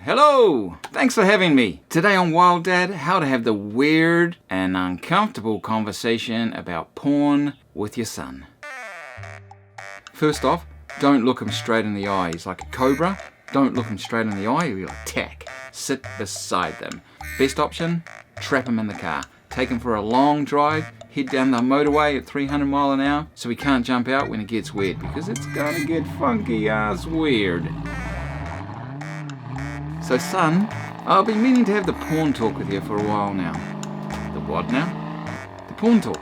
Hello! Thanks for having me. Today on Wild Dad, how to have the weird and uncomfortable conversation about porn with your son. First off, don't look him straight in the eye. He's like a cobra. Don't look him straight in the eye, he'll attack. Sit beside them. Best option, trap him in the car. Take him for a long drive, head down the motorway at 300 mile an hour so he can't jump out when it gets weird, because it's gonna get funky ass weird. So son, I'll be meaning to have the porn talk with you for a while now. The what now? The porn talk.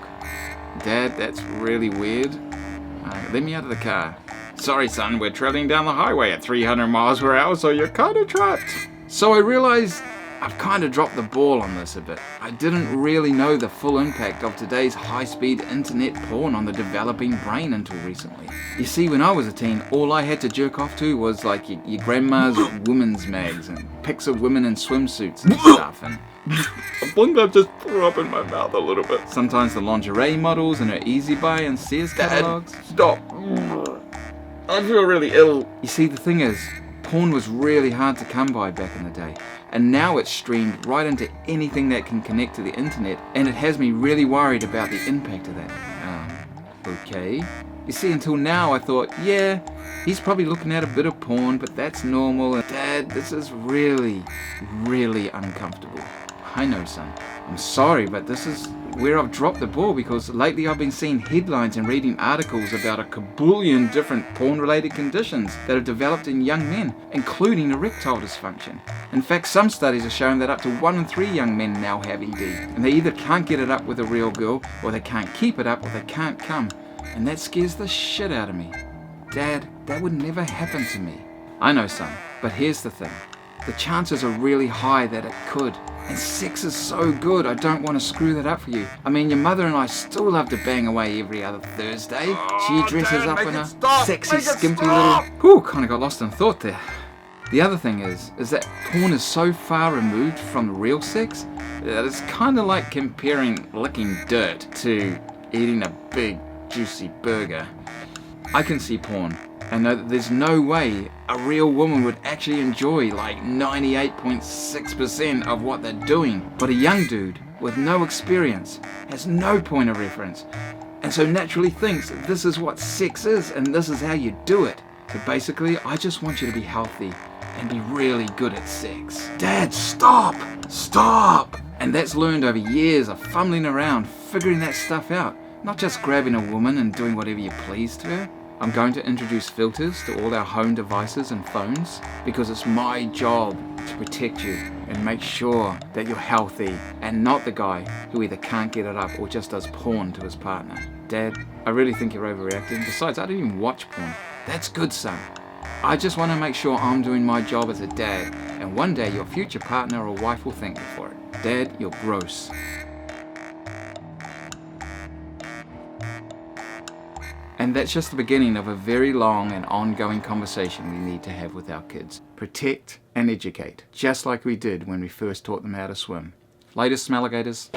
Dad, that's really weird. Let me out of the car. Sorry son, we're traveling down the highway at 300 miles per hour, so you're kind of trapped. So I realized I've kind of dropped the ball on this a bit. I didn't really know the full impact of today's high-speed internet porn on the developing brain until recently. You see, when I was a teen, all I had to jerk off to was like your grandma's women's mags and pics of women in swimsuits and stuff. And I think I just threw up in my mouth a little bit. Sometimes the lingerie models in her Easy Buy and Sears catalogs. Stop. I feel really ill. You see, the thing is, porn was really hard to come by back in the day, and now it's streamed right into anything that can connect to the internet, and it has me really worried about the impact of that. Okay. You see, until now I thought, yeah, he's probably looking at a bit of porn, but that's normal. And Dad, this is really, really uncomfortable. I know, son. I'm sorry, but this is where I've dropped the ball, because lately I've been seeing headlines and reading articles about a kabillion different porn-related conditions that have developed in young men, including erectile dysfunction. In fact, some studies are showing that up to 1 in 3 young men now have ED, and they either can't get it up with a real girl, or they can't keep it up, or they can't come. And that scares the shit out of me. Dad, that would never happen to me. I know, son, but here's the thing. The chances are really high that it could. And sex is so good, I don't want to screw that up for you. I mean, your mother and I still love to bang away every other Thursday. She dresses up in a sexy, skimpy little... Whew, kind of got lost in thought there. The other thing is that porn is so far removed from real sex that it's kind of like comparing licking dirt to eating a big, juicy burger. I can see porn and know that there's no way a real woman would actually enjoy like 98.6% of what they're doing. But a young dude with no experience has no point of reference, and so naturally thinks that this is what sex is and this is how you do it. So basically, I just want you to be healthy and be really good at sex. Dad, stop! Stop! And that's learned over years of fumbling around, figuring that stuff out. Not just grabbing a woman and doing whatever you please to her. I'm going to introduce filters to all our home devices and phones, because it's my job to protect you and make sure that you're healthy and not the guy who either can't get it up or just does porn to his partner. Dad, I really think you're overreacting. Besides, I don't even watch porn. That's good, son. I just want to make sure I'm doing my job as a dad, and one day your future partner or wife will thank me for it. Dad, you're gross. And that's just the beginning of a very long and ongoing conversation we need to have with our kids. Protect and educate, just like we did when we first taught them how to swim. Latest, alligators.